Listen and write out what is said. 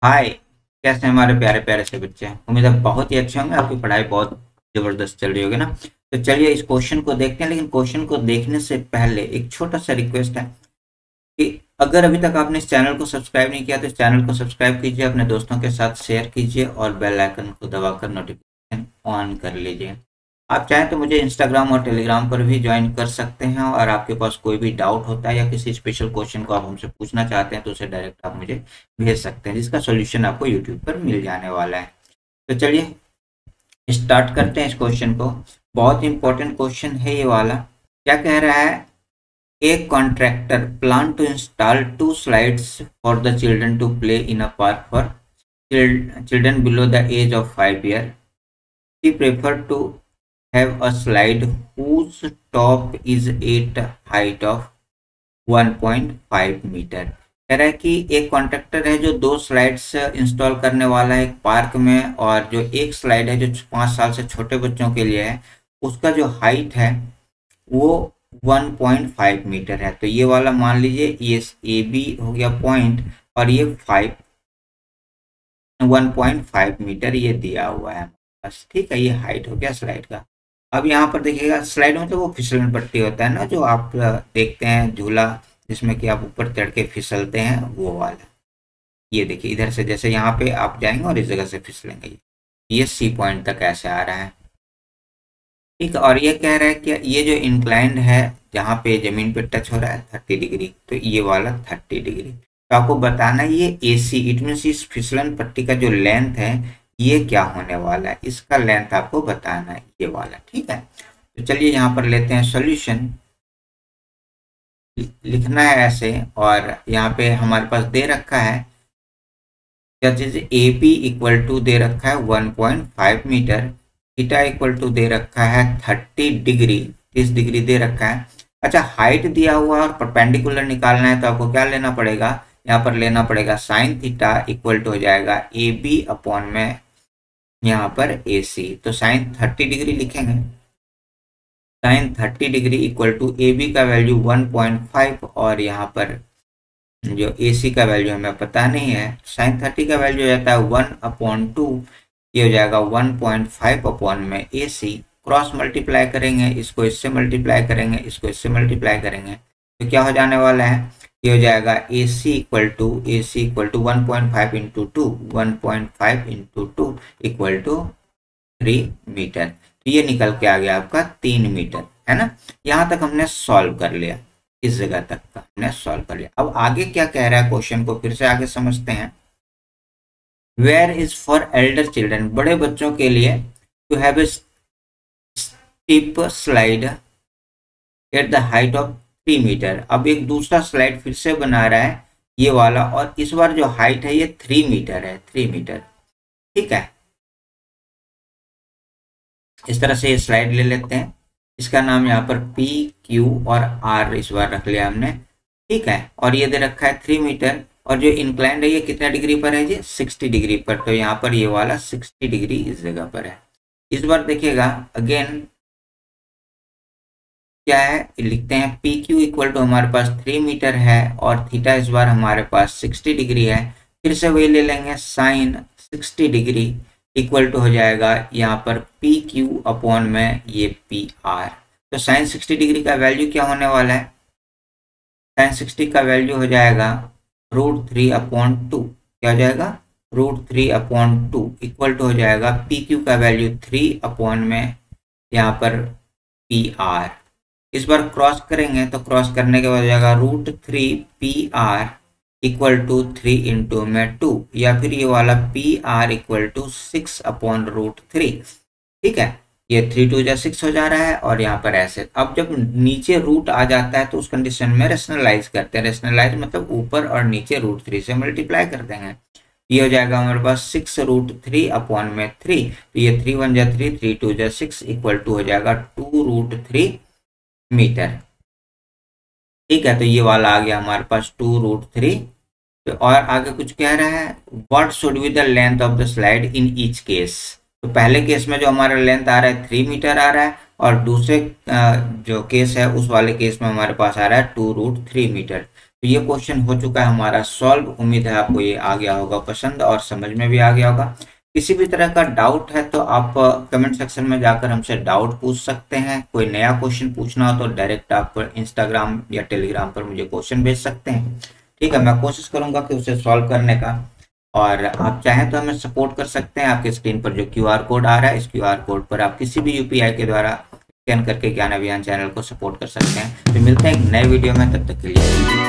हाय। कैसे हैं हमारे प्यारे प्यारे से बच्चे? उम्मीद है बहुत ही अच्छे होंगे। आपकी पढ़ाई बहुत जबरदस्त चल रही होगी ना। तो चलिए इस क्वेश्चन को देखते हैं, लेकिन क्वेश्चन को देखने से पहले एक छोटा सा रिक्वेस्ट है कि अगर अभी तक आपने इस चैनल को सब्सक्राइब नहीं किया तो इस चैनल को सब्सक्राइब कीजिए, अपने दोस्तों के साथ शेयर कीजिए और बेल आइकन को दबाकर नोटिफिकेशन ऑन कर लीजिए। आप चाहें तो मुझे इंस्टाग्राम और टेलीग्राम पर भी ज्वाइन कर सकते हैं, और आपके पास कोई भी डाउट होता है या किसी स्पेशल क्वेश्चन को आप हमसे पूछना चाहते हैं तो उसे डायरेक्ट आप मुझे भेज सकते हैं, जिसका सोल्यूशन आपको यूट्यूब पर मिल जाने वाला है। तो चलिए स्टार्ट करते हैं इस क्वेश्चन को। बहुत इंपॉर्टेंट क्वेश्चन है ये वाला। क्या कह रहा है? A contractor planned to install two slides for the children to play in a park for children below the age of 5 years. He preferred to have a slide whose top is at height of 1.5 metre. कह रहा है कि एक contractor है जो दो slides install करने वाला है एक पार्क में, और जो एक स्लाइड है जो 5 साल से छोटे बच्चों के लिए है, उसका जो हाइट है वो 1.5 मीटर है। तो ये वाला मान लीजिए ये ए बी हो गया पॉइंट, और ये 1.5 मीटर ये दिया हुआ है बस। ठीक है, ये हाइट हो गया स्लाइड का। अब यहाँ पर देखिएगा, स्लाइड में तो वो फिसलन पट्टी होता है ना, जो आप देखते हैं झूला जिसमें कि आप ऊपर चढ़ के फिसलते हैं, वो वाला। ये देखिए इधर से जैसे यहाँ पे आप जाएंगे और इस जगह से फिसलेंगे, ये सी पॉइंट तक ऐसे आ रहा है। ठीक है, और ये कह रहा है कि ये जो इंक्लाइंड है जहाँ पे जमीन पे टच हो रहा है 30 डिग्री, तो ये वाला 30 डिग्री। तो आपको बताना है ये AC, इट मीन्स इस फिसलन पट्टी का जो लेंथ है ये क्या होने वाला है, इसका लेंथ आपको बताना है ये वाला। ठीक है, तो चलिए यहाँ पर लेते हैं सॉल्यूशन। लिखना है ऐसे, और यहाँ पे हमारे पास दे रखा है क्या चीज, AP इक्वल टू दे रखा है 1.5 मीटर, थीटा इक्वल टू दे रखा है 30 डिग्री, 30 डिग्री दे रखा है। अच्छा, हाइट दिया हुआ और परपेंडिकुलर निकालना है तो आपको क्या लेना पड़ेगा, यहाँ पर लेना पड़ेगा साइन थीटा इक्वल टू हो जाएगा AB अपॉन में यहाँ पर AC। तो साइन 30 डिग्री लिखेंगे, sine 30 degree equal to AB का वैल्यू 1.5, और यहाँ पर जो AC का वैल्यू हमें पता नहीं है। साइन 30 का वैल्यू हो जाता है 1/2, ये हो जाएगा 1.5 अपॉन में AC। क्रॉस मल्टीप्लाई करेंगे, इसको इससे मल्टीप्लाई करेंगे, इसको इससे मल्टीप्लाई करेंगे, तो क्या हो जाने वाला है, ये हो जाएगा AC equal to 1.5 into 2, 1.5 into 2 equal to 3 metre. तो ये निकल के आ गया आपका 3 मीटर, है ना। यहाँ तक हमने सॉल्व कर लिया, इस जगह तक का हमने सॉल्व कर लिया। अब आगे क्या कह रहा है क्वेश्चन को फिर से आगे समझते हैं। Where is for elder children, बड़े बच्चों के लिए, to have a steep slide at the height of 3 metre. अब एक दूसरा स्लाइड फिर से बना रहा है ये वाला, और इस बार जो हाइट है ये 3 मीटर है, 3 मीटर। ठीक है, इस तरह से ये स्लाइड ले लेते हैं, इसका नाम यहाँ पर P Q और R इस बार रख लिया हमने। ठीक है, और ये दे रखा है 3 मीटर, और जो इंक्लाइंड है ये कितना डिग्री पर है जी, 60 डिग्री पर। तो यहाँ पर ये वाला 60 डिग्री इस जगह पर है। इस बार देखिएगा अगेन क्या है, लिखते हैं पी क्यू इक्वल टू हमारे पास 3 मीटर है, और थीटा इस बार हमारे पास 60 डिग्री है। फिर से वही ले लेंगे, साइन 60 डिग्री इक्वल टू हो जाएगा यहाँ पर पी क्यू अपॉन में ये पी आर। तो साइन 60 डिग्री का वैल्यू क्या होने वाला है, साइन 60 का वैल्यू हो जाएगा √3/2। क्या हो जाएगा, √3/2 इक्वल टू हो जाएगा पी क्यू का वैल्यू 3 अपॉन में यहाँ पर पी आर। इस बार क्रॉस करेंगे तो क्रॉस करने के बाद हो जाएगा √3PR इक्वल टू 3 इंटू में 2, या फिर ये वाला PR इक्वल टू 6 अपॉन √3। ठीक है, ये 3 2 जा 6 हो जा रहा है, और यहाँ पर ऐसे। अब जब नीचे रूट आ जाता है तो उस कंडीशन में रेशनलाइज करते हैं। रेशनलाइज मतलब ऊपर और नीचे √3 से मल्टीप्लाई कर देंगे। ये हो जाएगा हमारे पास 6√3 अपॉन में 3, तो ये 3 1 जा 3, 3 2 जा 6 इक्वल टू हो जाएगा 2√3 मीटर। ठीक है, तो ये वाला आ गया हमारे पास 2√3। तो और आगे कुछ कह रहा है, what should be the length of the slide in each case. तो पहले केस में जो हमारा लेंथ आ रहा है 3 मीटर आ रहा है, और दूसरे जो केस है उस वाले केस में हमारे पास आ रहा है 2√3 मीटर। तो ये क्वेश्चन हो चुका है हमारा सॉल्व। उम्मीद है आपको ये आ गया होगा पसंद और समझ में भी आ गया होगा। किसी भी तरह का डाउट है तो आप कमेंट सेक्शन में जाकर हमसे डाउट पूछ सकते हैं। कोई नया क्वेश्चन पूछना हो तो डायरेक्ट आप इंस्टाग्राम या टेलीग्राम पर मुझे क्वेश्चन भेज सकते हैं। ठीक है, मैं कोशिश करूंगा कि उसे सॉल्व करने का। और आप चाहें तो हमें सपोर्ट कर सकते हैं। आपके स्क्रीन पर जो क्यूआर कोड आ रहा है, इस क्यूआर कोड पर आप किसी भी यूपीआई के द्वारा स्कैन करके ज्ञान अभियान चैनल को सपोर्ट कर सकते हैं। तो मिलते हैं एक नए वीडियो में, तब तक के लिए बाय।